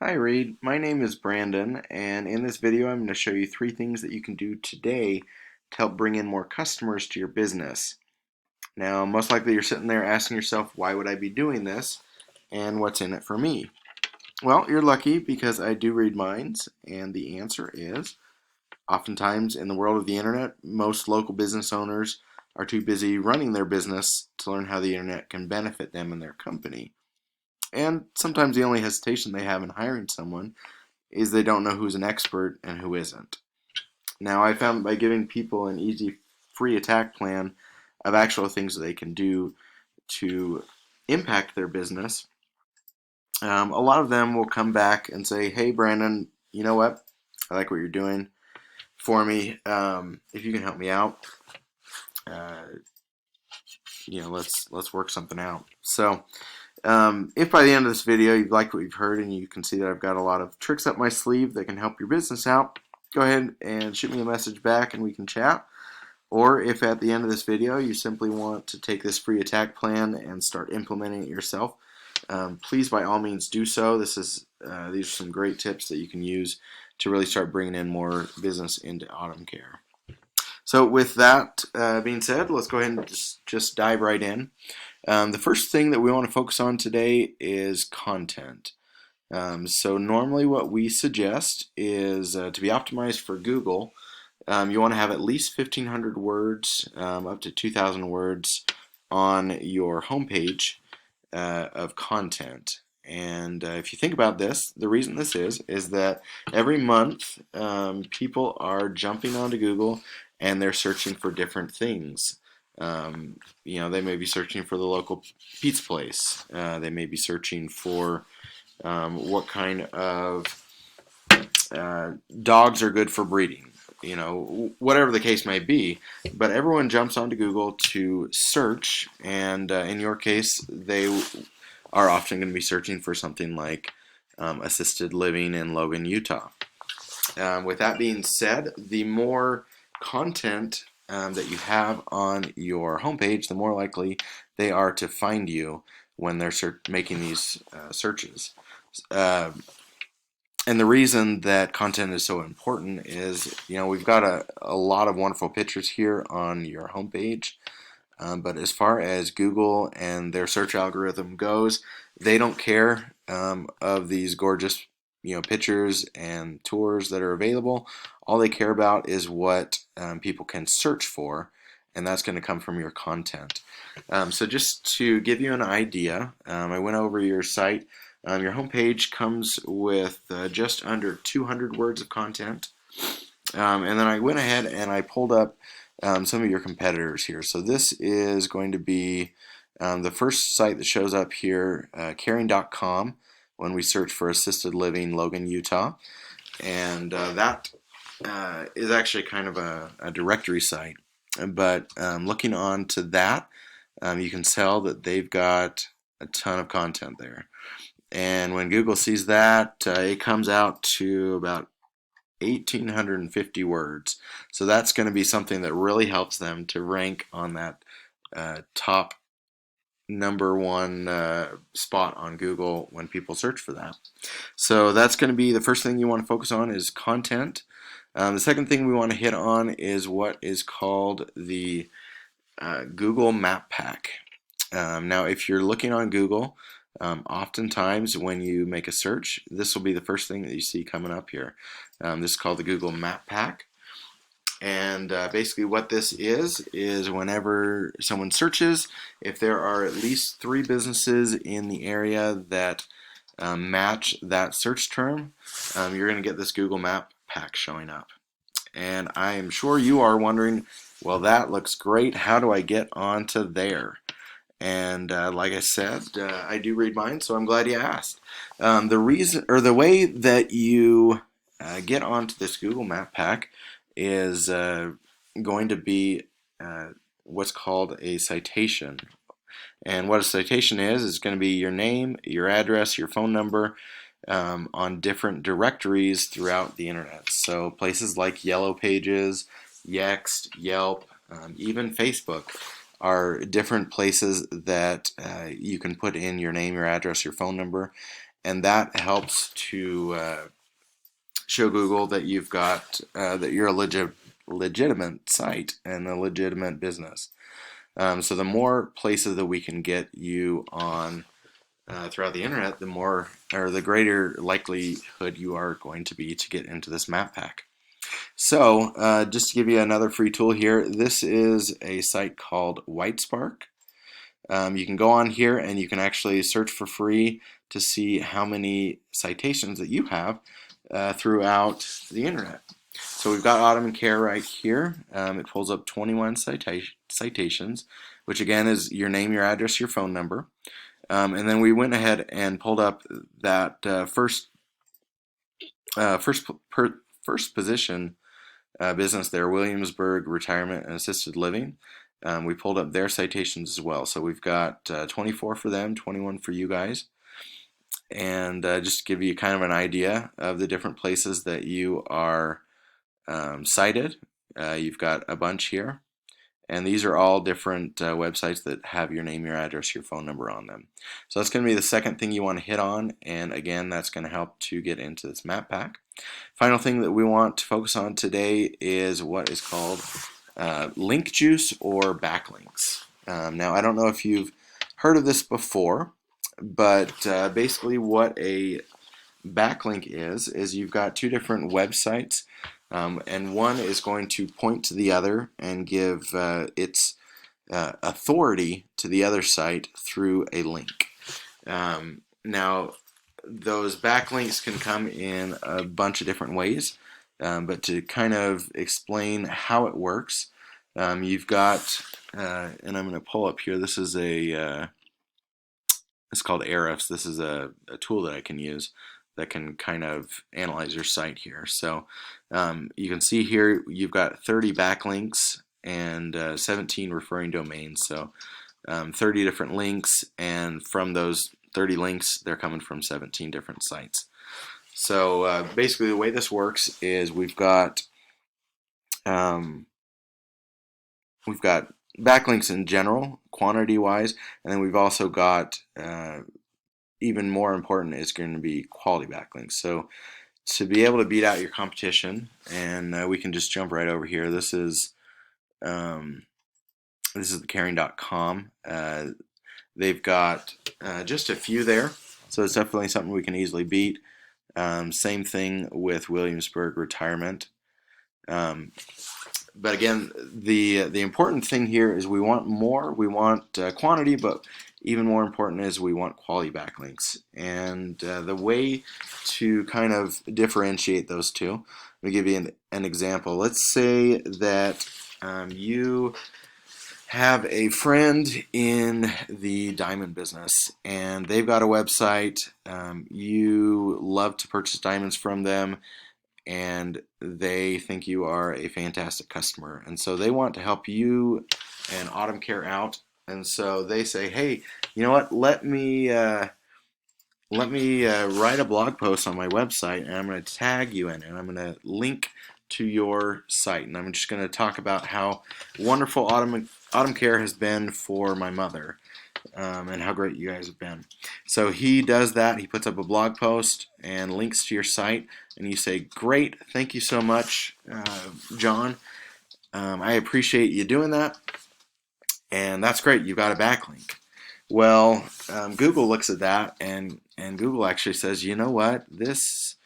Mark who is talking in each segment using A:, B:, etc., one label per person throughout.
A: Hi Reed, my name is Brandon, and in this video I'm going to show you 3 things that you can do today to help bring in more customers to your business. Now, most likely you're sitting there asking yourself, why would I be doing this, and what's in it for me? Well, you're lucky because I do read minds, and the answer is, oftentimes in the world of the internet, most local business owners are too busy running their business to learn how the internet can benefit them and their company. And sometimes the only hesitation they have in hiring someone is they don't know who's an expert and who isn't. Now, I found that by giving people an easy free attack plan of actual things that they can do to impact their business, a lot of them will come back and say, "Hey, Brandon, you know what? I like what you're doing for me. If you can help me out, uh, let's work something out." So, if by the end of this video you've liked what you've heard and you can see that I've got a lot of tricks up my sleeve that can help your business out, go ahead and shoot me a message back and we can chat. Or if at the end of this video you simply want to take this free attack plan and start implementing it yourself, please by all means do so. These are some great tips that you can use to really start bringing in more business into autumn care. So with that being said, let's go ahead and just dive right in. The first thing that we want to focus on today is content. So normally what we suggest is to be optimized for Google, you want to have at least 1,500 words, up to 2,000 words on your homepage of content. And if you think about this, the reason this is that every month people are jumping onto Google and they're searching for different things. They may be searching for the local pizza place. They may be searching for what kind of dogs are good for breeding. Whatever the case may be, but everyone jumps onto Google to search, and in your case, they are often going to be searching for something like assisted living in Logan, Utah. With that being said, the more content that you have on your homepage, the more likely they are to find you when they're making these searches. Uh, and the reason that content is so important is, we've got a lot of wonderful pictures here on your homepage. But as far as Google and their search algorithm goes, they don't care of these gorgeous, pictures and tours that are available. All they care about is what people can search for, and that's going to come from your content. So just to give you an idea, I went over your site. Your homepage comes with just under 200 words of content. And then I went ahead and I pulled up some of your competitors here. So this is going to be the first site that shows up here, caring.com, when we search for assisted living Logan, Utah. And that is actually kind of a directory site. But looking on to that, you can tell that they've got a ton of content there. And when Google sees that, it comes out to about 1,850 words. So that's going to be something that really helps them to rank on that top #1 spot on Google when people search for that. So that's going to be the first thing you want to focus on is content. The second thing we want to hit on is what is called the Google Map Pack. Now, if you're looking on Google, oftentimes when you make a search, this will be the first thing that you see coming up here. This is called the Google Map Pack. And basically what this is whenever someone searches, if there are at least 3 businesses in the area that match that search term, you're going to get this Google Map Pack showing up. And I am sure you are wondering, well, that looks great. How do I get onto there? And like I said, I do read minds, so I'm glad you asked. The way that you get onto this Google Map Pack is going to be what's called a citation. And what a citation is going to be your name, your address, your phone number on different directories throughout the internet. So places like Yellow Pages, Yext, Yelp, even Facebook are different places that you can put in your name, your address, your phone number, and that helps to show Google that you've got that you're a legitimate site and a legitimate business. So the more places that we can get you on throughout the internet, the more or the greater likelihood you are going to be to get into this map pack. So just to give you another free tool here, this is a site called Whitespark. You can go on here and you can actually search for free to see how many citations that you have throughout the internet. So we've got Autumn Care right here. It pulls up 21 citations, which again is your name, your address, your phone number. And then we went ahead and pulled up that first position business there, Williamsburg Retirement and Assisted Living. We pulled up their citations as well. So we've got 24 for them, 21 for you guys. And just to give you kind of an idea of the different places that you are cited, you've got a bunch here. And these are all different websites that have your name, your address, your phone number on them. So that's going to be the second thing you want to hit on. And again, that's going to help to get into this map pack. Final thing that we want to focus on today is what is called link juice or backlinks. Now, I don't know if you've heard of this before, but basically what a backlink is you've got two different websites, and one is going to point to the other and give its authority to the other site through a link. Now, those backlinks can come in a bunch of different ways, but to kind of explain how it works, you've got, and I'm going to pull up here, this is it's called Ahrefs. This is a tool that I can use that can kind of analyze your site here. So you can see here you've got 30 backlinks and 17 referring domains. So 30 different links, and from those 30 links, they're coming from 17 different sites. So basically the way this works is we've got backlinks in general, quantity-wise, and then we've also got even more important is going to be quality backlinks. So to be able to beat out your competition, and we can just jump right over here. This is the caring.com. They've got just a few there, so it's definitely something we can easily beat. Same thing with Williamsburg Retirement. But again, the important thing here is we want more. We want quantity, but even more important is we want quality backlinks. And the way to kind of differentiate those two, let me give you an example. Let's say that you have a friend in the diamond business, and they've got a website. You love to purchase diamonds from them, and they think you are a fantastic customer, and so they want to help you and Autumn Care out. And so they say, hey, you know what, let me write a blog post on my website, and I'm going to tag you in it, and I'm going to link to your site, and I'm just going to talk about how wonderful Autumn Care has been for my mother, and how great you guys have been. So he does that. He puts up a blog post and links to your site, and you say, great, thank you so much, John. I appreciate you doing that, and that's great. You've got a backlink. Well, Google looks at that, and Google actually says, you know what, this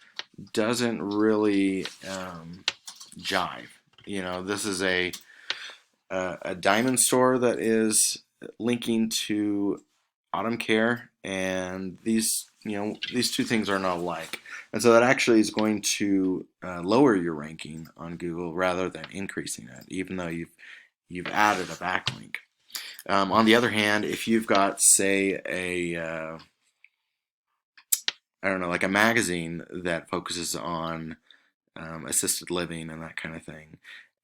A: doesn't really jive. You know, this is a diamond store that is linking to Autumn Care, and these two things are not alike, and so that actually is going to lower your ranking on Google rather than increasing it, even though you've added a backlink. On the other hand, if you've got, say, I don't know, like a magazine that focuses on assisted living and that kind of thing,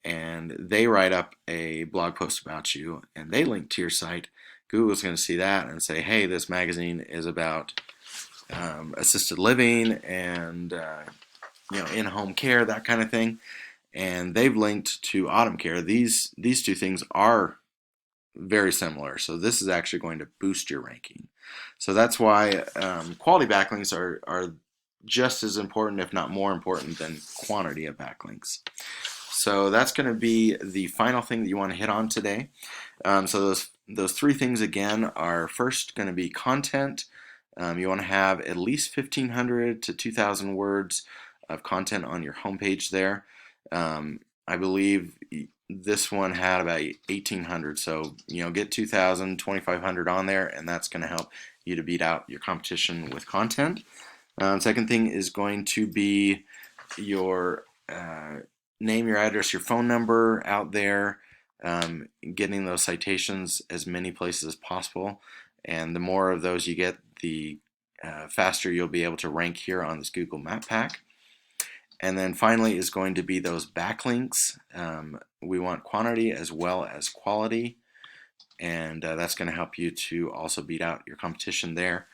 A: and they write up a blog post about you and they link to your site, Google's going to see that and say, hey, this magazine is about assisted living and in-home care, that kind of thing, and they've linked to Autumn Care. These two things are very similar. So this is actually going to boost your ranking. So that's why quality backlinks are just as important, if not more important, than quantity of backlinks. So that's going to be the final thing that you want to hit on today. So those three things again are first going to be content. You want to have at least 1,500 to 2,000 words of content on your homepage there. I believe this one had about 1,800, so get 2,000, 2,500 on there, and that's going to help you to beat out your competition with content. Second thing is going to be your name, your address, your phone number out there, getting those citations as many places as possible. And the more of those you get, the faster you'll be able to rank here on this Google Map Pack. And then finally is going to be those backlinks. We want quantity as well as quality, and that's going to help you to also beat out your competition there.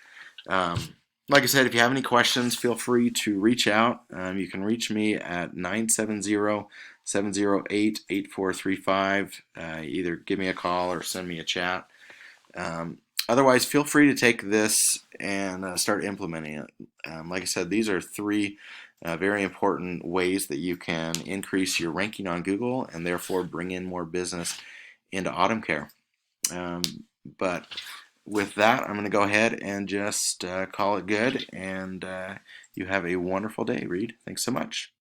A: Like I said, if you have any questions, feel free to reach out. You can reach me at 970-708-8435. Either give me a call or send me a chat. Otherwise, feel free to take this and start implementing it. Like I said, these are three very important ways that you can increase your ranking on Google and therefore bring in more business into Autumn Care. But with that, I'm going to go ahead and just call it good, and you have a wonderful day, Reed. Thanks so much.